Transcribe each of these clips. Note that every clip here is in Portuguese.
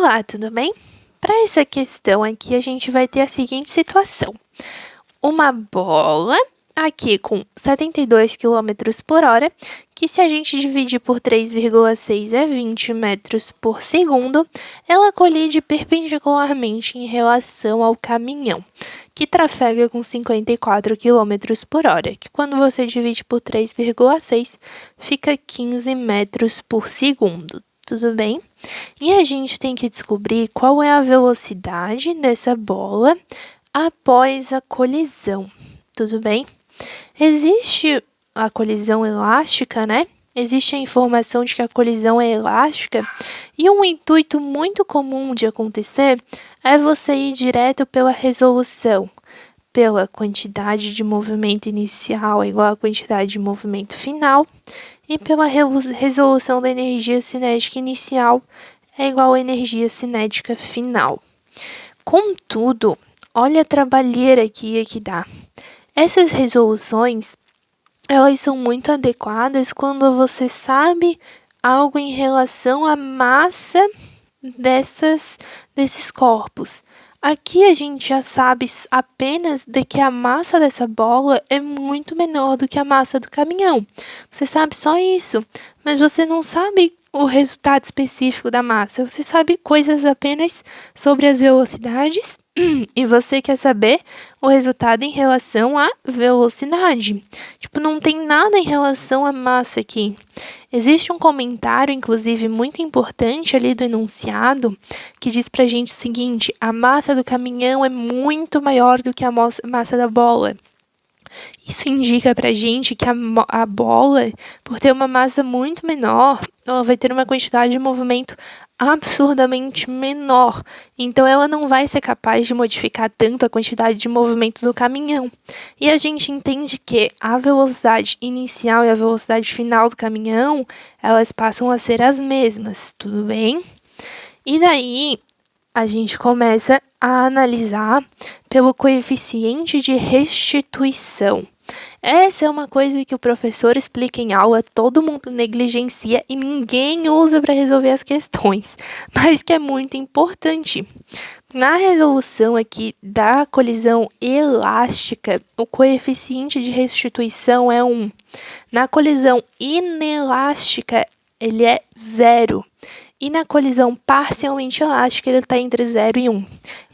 Olá, tudo bem? Para essa questão aqui, a gente vai ter a seguinte situação. Uma bola aqui com 72 quilômetros por hora, que se a gente dividir por 3,6 é 20 metros por segundo, ela colide perpendicularmente em relação ao caminhão, que trafega com 54 quilômetros por hora, que quando você divide por 3,6 fica 15 metros por segundo. Tudo bem? E a gente tem que descobrir qual é a velocidade dessa bola após a colisão. Tudo bem? Existe a colisão elástica, né? Existe a informação de que a colisão é elástica e um intuito muito comum de acontecer é você ir direto pela resolução, pela quantidade de movimento inicial igual à quantidade de movimento final e pela resolução da energia cinética inicial é igual à energia cinética final. Contudo, olha a trabalheira que dá. Essas resoluções, elas são muito adequadas quando você sabe algo em relação à massa desses corpos. Aqui a gente já sabe apenas de que a massa dessa bola é muito menor do que a massa do caminhão. Você sabe só isso, mas você não sabe o resultado específico da massa. Você sabe coisas apenas sobre as velocidades e você quer saber o resultado em relação à velocidade. Tipo, não tem nada em relação à massa aqui. Existe um comentário, inclusive, muito importante ali do enunciado, que diz pra gente o seguinte: a massa do caminhão é muito maior do que a massa da bola. Isso indica pra gente que a bola, por ter uma massa muito menor, ela vai ter uma quantidade de movimento absurdamente menor. Então, ela não vai ser capaz de modificar tanto a quantidade de movimento do caminhão. E a gente entende que a velocidade inicial e a velocidade final do caminhão, elas passam a ser as mesmas, tudo bem? E daí, a gente começa a analisar pelo coeficiente de restituição. Essa é uma coisa que o professor explica em aula, todo mundo negligencia e ninguém usa para resolver as questões, mas que é muito importante. Na resolução aqui da colisão elástica, o coeficiente de restituição é 1. Na colisão inelástica, ele é 0. E na colisão parcialmente elástica, ele está entre 0 e 1.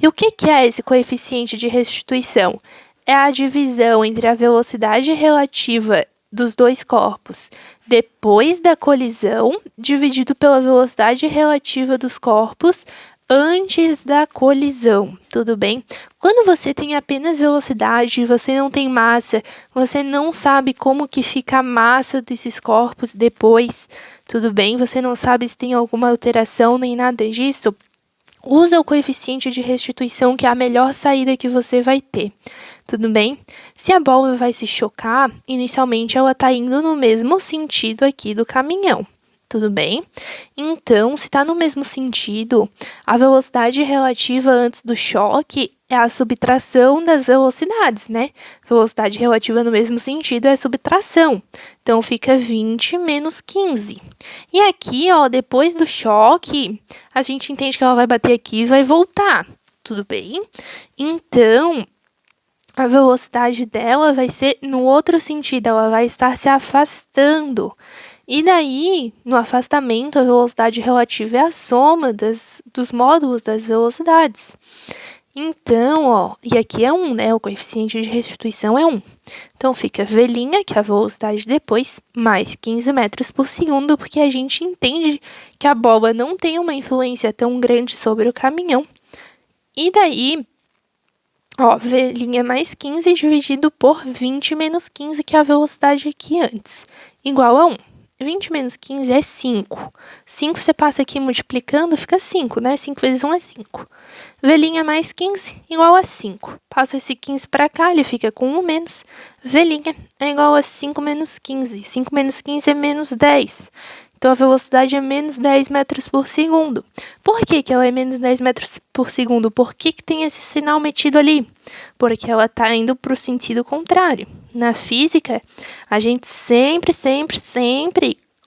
E o que é esse coeficiente de restituição? É a divisão entre a velocidade relativa dos dois corpos depois da colisão, dividido pela velocidade relativa dos corpos antes da colisão, tudo bem? Quando você tem apenas velocidade e você não tem massa, você não sabe como que fica a massa desses corpos depois, tudo bem? Você não sabe se tem alguma alteração nem nada disso. Usa o coeficiente de restituição, que é a melhor saída que você vai ter. Tudo bem? Se a bola vai se chocar, inicialmente ela está indo no mesmo sentido aqui do caminhão. Tudo bem? Então, se está no mesmo sentido, a velocidade relativa antes do choque é a subtração das velocidades, né? Velocidade relativa no mesmo sentido é a subtração. Então, fica 20 menos 15. E aqui, ó, depois do choque, a gente entende que ela vai bater aqui e vai voltar. Tudo bem? Então, a velocidade dela vai ser no outro sentido, ela vai estar se afastando. E daí, no afastamento, a velocidade relativa é a soma dos módulos das velocidades. Então, ó, e aqui é 1, né? O coeficiente de restituição é 1. Então, fica V', que é a velocidade depois, mais 15 metros por segundo, porque a gente entende que a bola não tem uma influência tão grande sobre o caminhão. E daí, ó, V' mais 15 dividido por 20 menos 15, que é a velocidade aqui antes, igual a 1. 20 menos 15 é 5. 5 você passa aqui multiplicando, fica 5, né? 5 vezes 1 é 5. V' mais 15 igual a 5. Passo esse 15 para cá, ele fica com 1 menos. V' é igual a 5 menos 15. 5 menos 15 é menos 10. Então, a velocidade é menos 10 metros por segundo. Por que ela é menos 10 metros por segundo? Por que tem esse sinal metido ali? Porque ela está indo para o sentido contrário. Na física, a gente sempre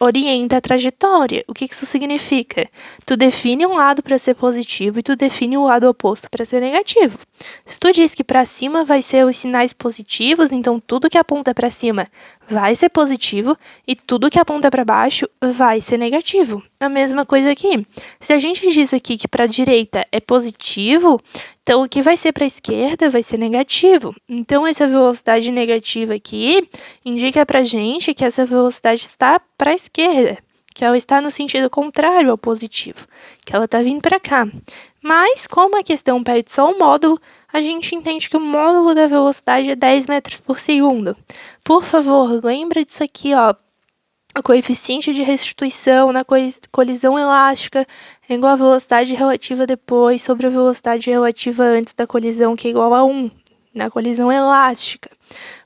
orienta a trajetória. O que isso significa? Tu define um lado para ser positivo e tu define o lado oposto para ser negativo. Se tu diz que para cima vai ser os sinais positivos, então tudo que aponta para cima vai ser positivo e tudo que aponta para baixo vai ser negativo. A mesma coisa aqui. Se a gente diz aqui que para a direita é positivo, então o que vai ser para a esquerda vai ser negativo. Então essa velocidade negativa aqui indica para a gente que essa velocidade está para a esquerda, que ela está no sentido contrário ao positivo, que ela está vindo para cá. Mas, como a questão pede só o módulo, a gente entende que o módulo da velocidade é 10 metros por segundo. Por favor, lembra disso aqui, ó. O coeficiente de restituição na colisão elástica é igual à velocidade relativa depois sobre a velocidade relativa antes da colisão, que é igual a 1, na colisão elástica.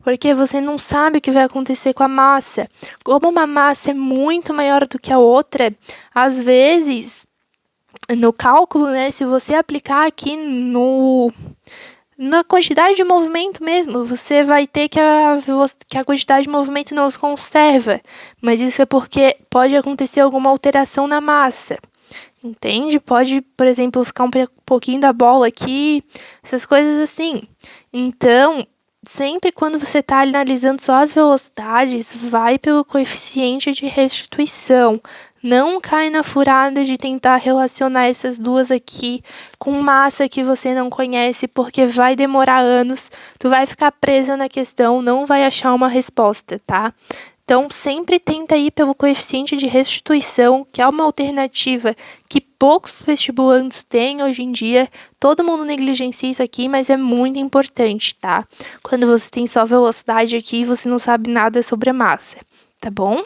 Porque você não sabe o que vai acontecer com a massa. Como uma massa é muito maior do que a outra, às vezes, no cálculo, né, se você aplicar aqui na quantidade de movimento mesmo, você vai ter que a quantidade de movimento não se conserva. Mas isso é porque pode acontecer alguma alteração na massa. Entende? Pode, por exemplo, ficar um pouquinho da bola aqui, essas coisas assim. Então, sempre quando você está analisando só as velocidades, vai pelo coeficiente de restituição. Não cai na furada de tentar relacionar essas duas aqui com massa que você não conhece, porque vai demorar anos, tu vai ficar presa na questão, não vai achar uma resposta, tá? Então, sempre tenta ir pelo coeficiente de restituição, que é uma alternativa que poucos vestibulantes têm hoje em dia. Todo mundo negligencia isso aqui, mas é muito importante, tá? Quando você tem só velocidade aqui, você não sabe nada sobre a massa, tá bom?